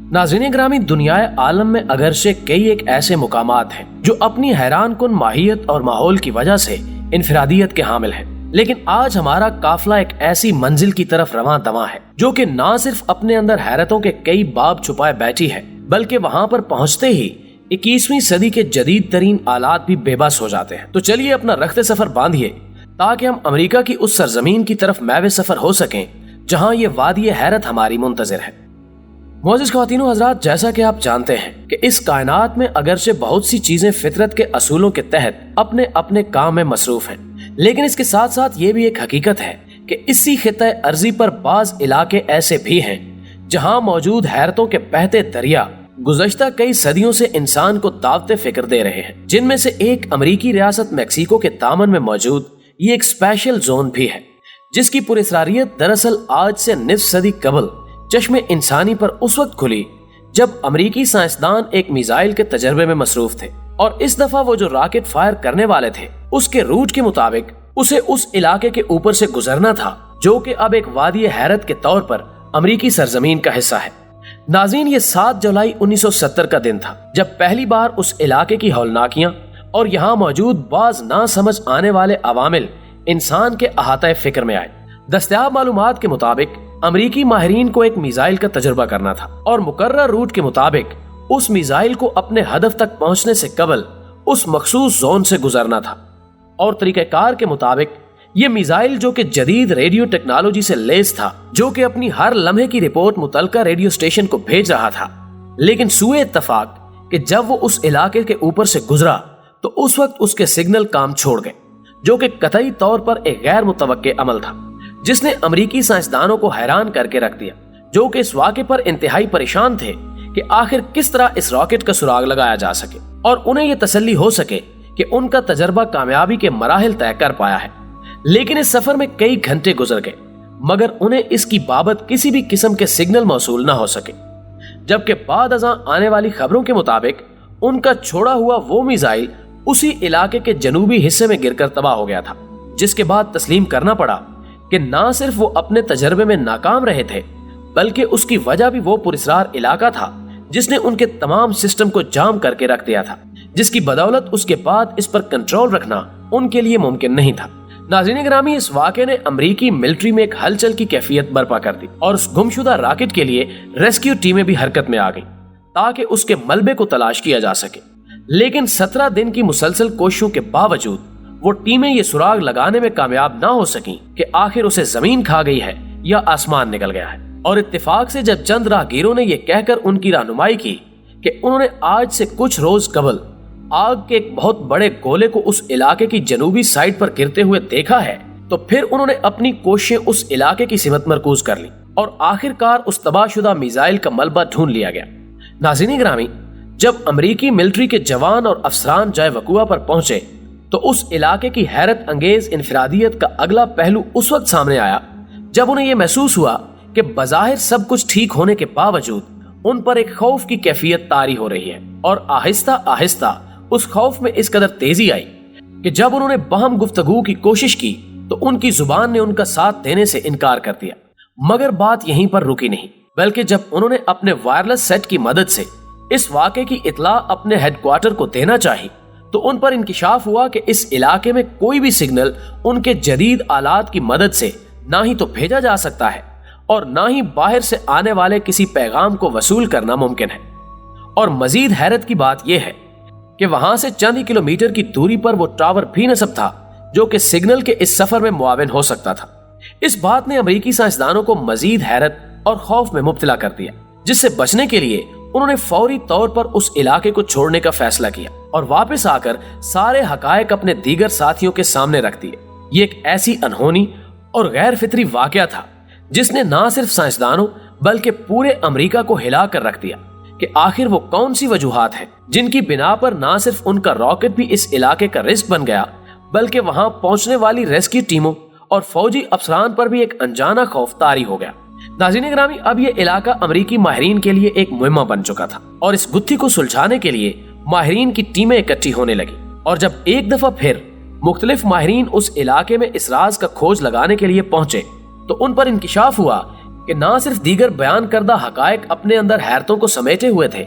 नाज़रीन ग्रामी, दुनियाए आलम में अगरचे कई एक ऐसे मुकामात हैं जो अपनी हैरान कुन माहियत और माहौल की वजह से इनफरादियत के हामिल हैं, लेकिन आज हमारा काफिला एक ऐसी मंजिल की तरफ रवां दवां है जो कि न सिर्फ अपने अंदर हैरतों के कई बाब छुपाए बैठी है, बल्कि वहां पर पहुंचते ही 21वीं सदी के जदीद तरीन आलात भी बेबस हो जाते हैं। तो चलिए अपना रख्ते सफर बांधिए ताकि हम अमेरिका की उस सरजमीन की तरफ मैवे सफर हो सकें जहां ये वादी हैरत हमारी मुंतजिर है। मोअज़्ज़िज़ ख़वातीनो हज़रात, जैसा कि आप जानते हैं कि इस कायनात में अगरचे बहुत सी चीजें फितरत के असूलों के तहत अपने अपने काम में मसरूफ हैं, लेकिन इसके साथ साथ ये भी एक हकीकत है कि इसी खित्ते अर्जी पर बाज इलाके ऐसे भी हैं जहां मौजूद हैरतों के बहते दरिया गुज़श्ता कई सदियों से इंसान को दावते फिक्र दे रहे हैं, जिनमें से एक अमरीकी रियासत मेक्सिको के दामन में मौजूद ये एक स्पेशल जोन भी है, जिसकी पुरस्रारियत दरअसल आज से निस्फ सदी कबल चश्मे इंसानी पर उस वक्त खुली जब अमरीकी साइंसदान एक मिसाइल के तजर्बे में मसरूफ थे, और इस दफा वो जो रॉकेट फायर करने वाले थे उसके रूट के मुताबिक उसे उस इलाके के ऊपर से गुजरना था जो कि अब एक वादी हैरत के तौर पर अमरीकी सरजमीन का हिस्सा है। नाज़रीन, ये 7 जुलाई 1970 का दिन था जब पहली बार उस इलाके की हौलनाकियां और यहाँ मौजूद बाज ना समझ आने वाले अवामिल इंसान के अहाते फिक्र में आए। दस्तयाब मालूमात के मुताबिक अमरीकी माहिरीन को एक मिसाइल का तजुर्बा करना था और मुकर्रर रूट के मुताबिक उस मिसाइल को अपने हदफ तक पहुंचने से कबल उस मखसूस जोन से गुजरना था, और तरीक़ेकार के मुताबिक ये मिसाइल जो कि जदीद रेडियो टेक्नोलॉजी से लैस था, जो कि अपनी हर लम्हे की रिपोर्ट मुतलका रेडियो स्टेशन को भेज रहा था, लेकिन सुए इत्तफाक कि जब वो उस इलाके के ऊपर से गुजरा तो उस वक्त उसके सिग्नल काम छोड़ गए, जो कि कतई तौर पर एक गैर मुतवक्के अमल था जिसने अमरीकी साइंसदानों को हैरान करके रख दिया, जो कि इस वाक़े पर इंतहाई परेशान थे कि आखिर किस तरह इस रॉकेट का सुराग लगाया जा सके और उन्हें यह तसल्ली हो सके कि उनका तजर्बा कामयाबी के मराहिल तय कर पाया है। लेकिन इस सफर में कई घंटे गुजर गए मगर उन्हें इसकी बाबत किसी भी किस्म के सिग्नल मौसूल न हो सके, जबकि बाद अज़ां आने वाली खबरों के मुताबिक उनका छोड़ा हुआ वो मिसाइल उसी इलाके के जनूबी हिस्से में गिरकर तबाह हो गया था, जिसके बाद तस्लीम करना पड़ा कि ना सिर्फ वो अपने तजर्बे में नाकाम रहे थे बल्कि उसकी वजह भी वो पुरस्रार इलाका था जिसने उनके तमाम सिस्टम को जाम करके रख दिया था, जिसकी बदौलत उसके बाद इस पर कंट्रोल रखना उनके लिए मुमकिन नहीं था। नाज़रीन ग्रामी, इस वाक़े ने अमरीकी मिलिट्री में एक हलचल की कैफियत बर्पा कर दी और उस गुमशुदा रॉकेट के लिए रेस्क्यू टीमें भी हरकत में आ गई ताकि उसके मलबे को तलाश किया जा सके। लेकिन 17 दिन की मुसलसल कोशिशों के बावजूद वो टीमें ये सुराग लगाने में कामयाब ना हो सकी कि आखिर उसे जमीन खा गई है या आसमान निकल गया है। और इत्तेफाक से जब चंद राहगीरों ने यह कहकर उनकी रहनुमाई की कि उन्होंने आज से कुछ रोज कबल आग के एक बहुत बड़े गोले को उस इलाके की जनूबी साइड पर गिरते हुए देखा है, तो फिर उन्होंने अपनी कोशिशें उस इलाके की सिमत मरकूज कर ली और आखिरकार उस तबाहशुदा मिसाइल का मलबा ढूंढ लिया गया। नाज़रीन ग्रामी, जब अमरीकी मिलिट्री के जवान और अफसरान जाए वकुआ पर पहुंचे तो उस इलाके की हैरत अंगेज इनफरादियत का अगला पहलू उस वक्त सामने आया जब उन्हें यह महसूस हुआ कि बज़ाहिर सब कुछ ठीक होने के बावजूद उन पर एक खौफ की कैफियत तारी हो रही है, और आहिस्ता आहिस्ता उस खौफ में इस कदर तेजी आई कि जब उन्होंने बहम गुफ्तगू की कोशिश की तो उनकी जुबान ने उनका साथ देने से इनकार कर दिया। मगर बात यहीं पर रुकी नहीं, बल्कि जब उन्होंने अपने वायरलेस सेट की मदद से इस वाक़े की इतला अपने हेडक्वार्टर को देना चाही तो उन पर इंकिशाफ हुआ कि इस इलाके में कोई भी सिग्नल उनके जदीद आलात की मदद से ना ही तो भेजा जा सकता है और ना ही बाहर से आने वाले किसी पैगाम को वसूल करना मुमकिन है। और मजीद हैरत की बात यह है कि वहां से चंद ही किलोमीटर की दूरी पर वो टावर भी नस्ब था जो कि सिग्नल के इस सफर में मुआविन हो सकता था। इस बात ने अमरीकी साइंसदानों को मजीद हैरत और खौफ में मुब्तला कर दिया, जिससे बचने के लिए उन्होंने फौरी तौर पर उस इलाके को छोड़ने का फैसला किया और वापस आकर सारे हकायक अपने दीगर साथियों के सामने रख दिए। ये एक ऐसी अनहोनी और गैर फितरी वाकया था जिसने ना सिर्फ साइंसदानों बल्कि पूरे अमेरिका को हिला कर रख दिया कि आखिर वो कौन सी वजूहात हैं जिनकी बिना पर ना सिर्फ उनका रॉकेट भी इस इलाके का रिस्क बन गया बल्कि वहां पहुंचने वाली रेस्क्यू टीमों और फौजी अफसरान पर भी एक अनजाना खौफ तारी हो गया। नाज़रीन ग्रामी, अब ये इलाका अमरीकी माहिरीन के लिए एक मुहिम्मा बन चुका था और इस गुत्थी को सुलझाने के लिए माहिरीन की टीमें इकट्ठी होने लगी। और जब एक दफा फिर मुख्तलिफ माहिरीन उस इलाके में इस राज का खोज लगाने के लिए पहुंचे तो उन पर इंकिशाफ हुआ کہ نہ صرف دیگر بیان کردہ حقائق اپنے اندر حیرتوں کو سمیٹے ہوئے تھے،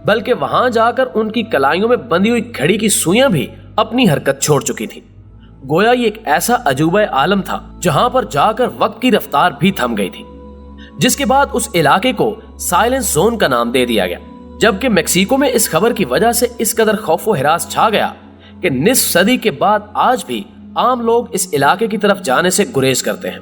بلکہ وہاں جا کر ان کی کلائیوں میں بندھی ہوئی گھڑی کی سوئیاں بھی اپنی حرکت چھوڑ چکی تھی۔ گویا یہ ایک ایسا عجوبہ عالم تھا جہاں پر جا کر وقت کی رفتار بھی تھم گئی تھی، جس کے بعد اس علاقے کو سائلنس زون کا نام دے دیا گیا، جبکہ میکسیکو میں اس خبر کی وجہ سے اس قدر خوف و ہراس چھا گیا کہ نصف صدی کے بعد آج بھی عام لوگ اس علاقے کی طرف جانے سے گریز کرتے ہیں۔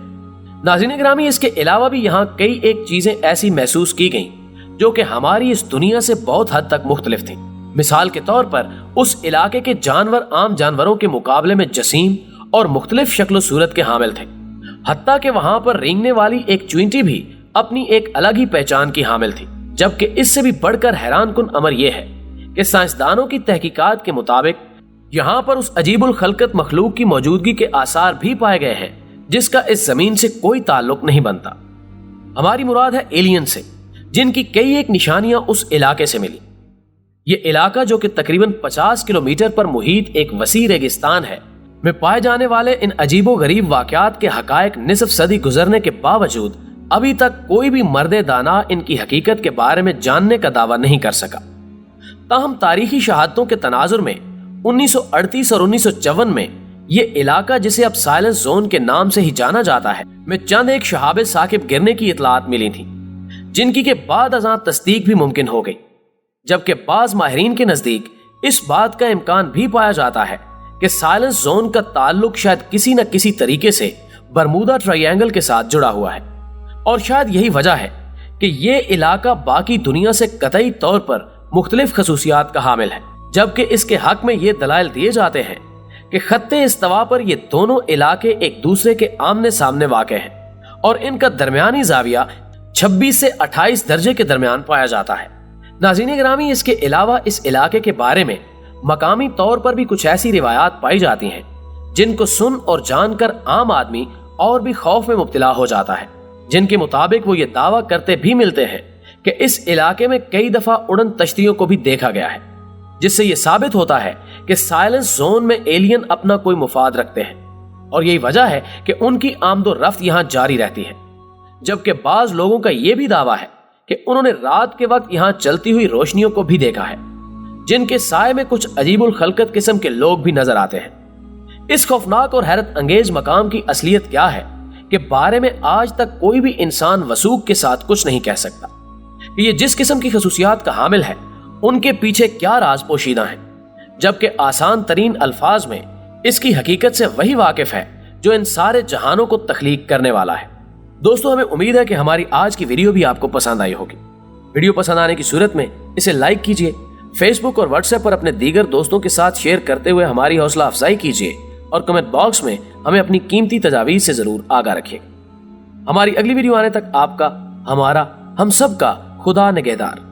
ناظرین گرامی، اس کے علاوہ بھی یہاں کئی ایک چیزیں ایسی محسوس کی گئیں جو کہ ہماری اس دنیا سے بہت حد تک مختلف تھیں۔ مثال کے طور پر اس علاقے کے جانور عام جانوروں کے مقابلے میں جسیم اور مختلف شکل و صورت کے حامل تھے، حتیٰ کہ وہاں پر رینگنے والی ایک چوینٹی بھی اپنی ایک الگ ہی پہچان کی حامل تھی۔ جبکہ اس سے بھی بڑھ کر حیران کن امر یہ ہے کہ سائنسدانوں کی تحقیقات کے مطابق یہاں پر اس عجیب الخلقت مخلوق کی موجودگی کے آثار بھی پائے گئے ہیں جس کا اس زمین سے کوئی تعلق نہیں بنتا۔ ہماری مراد ہے ایلین سے، جن کی کئی ایک نشانیاں اس علاقے سے ملی۔ یہ علاقہ جو کہ تقریباً 50 کلومیٹر پر محیط ایک وسیع ریگستان ہے، میں پائے جانے والے ان عجیب و غریب واقعات کے حقائق نصف صدی گزرنے کے باوجود ابھی تک کوئی بھی مرد دانا ان کی حقیقت کے بارے میں جاننے کا دعویٰ نہیں کر سکا۔ تاہم تاریخی شہادتوں کے تناظر میں 1938 اور 1954 میں یہ علاقہ جسے اب سائلنس زون کے نام سے ہی جانا جاتا ہے میں چند ایک شہاب ثاقب گرنے کی اطلاعات ملی تھیں، جن کی کے بعد ازاں تصدیق بھی ممکن ہو گئی، جبکہ بعض ماہرین کے نزدیک اس بات کا امکان بھی پایا جاتا ہے کہ سائلنس زون کا تعلق شاید کسی نہ کسی طریقے سے برمودا ٹرائی اینگل کے ساتھ جڑا ہوا ہے، اور شاید یہی وجہ ہے کہ یہ علاقہ باقی دنیا سے قطعی طور پر مختلف خصوصیات کا حامل ہے، جبکہ اس کے حق میں یہ دلائل دیے جاتے ہیں کہ خط استوا پر یہ دونوں علاقے ایک دوسرے کے آمنے سامنے واقع ہیں اور ان کا درمیانی زاویہ 26 سے 28 درجے کے درمیان پایا جاتا ہے۔ ناظرین گرامی، اس کے علاوہ اس علاقے کے بارے میں مقامی طور پر بھی کچھ ایسی روایات پائی جاتی ہیں جن کو سن اور جان کر عام آدمی اور بھی خوف میں مبتلا ہو جاتا ہے، جن کے مطابق وہ یہ دعویٰ کرتے بھی ملتے ہیں کہ اس علاقے میں کئی دفعہ اڑن تشتریوں کو بھی دیکھا گیا ہے، جس سے یہ ثابت ہوتا ہے کہ سائلنس زون میں ایلین اپنا کوئی مفاد رکھتے ہیں، اور یہی وجہ ہے کہ ان کی آمد و رفت یہاں جاری رہتی ہے۔ جبکہ بعض لوگوں کا یہ بھی دعویٰ ہے کہ انہوں نے رات کے وقت یہاں چلتی ہوئی روشنیوں کو بھی دیکھا ہے، جن کے سائے میں کچھ عجیب الخلقت قسم کے لوگ بھی نظر آتے ہیں۔ اس خوفناک اور حیرت انگیز مقام کی اصلیت کیا ہے کہ بارے میں آج تک کوئی بھی انسان وثوق کے ساتھ کچھ نہیں کہہ سکتا کہ یہ جس قسم کی خصوصیات کا حامل ہے ان کے پیچھے کیا راز پوشیدہ ہیں، جبکہ آسان ترین الفاظ میں اس کی حقیقت سے وہی واقف ہے جو ان سارے جہانوں کو تخلیق کرنے والا ہے۔ دوستو، ہمیں امید ہے کہ ہماری آج کی ویڈیو بھی آپ کو پسند آئی ہوگی۔ ویڈیو پسند آنے کی صورت میں اسے لائک کیجئے، فیس بک اور واٹس ایپ پر اپنے دیگر دوستوں کے ساتھ شیئر کرتے ہوئے ہماری حوصلہ افزائی کیجئے، اور کمنٹ باکس میں ہمیں اپنی قیمتی تجاویز سے ضرور آگاہ رکھیے۔ ہماری اگلی ویڈیو آنے تک آپ کا، ہمارا، ہم سب کا خدا نگہدار۔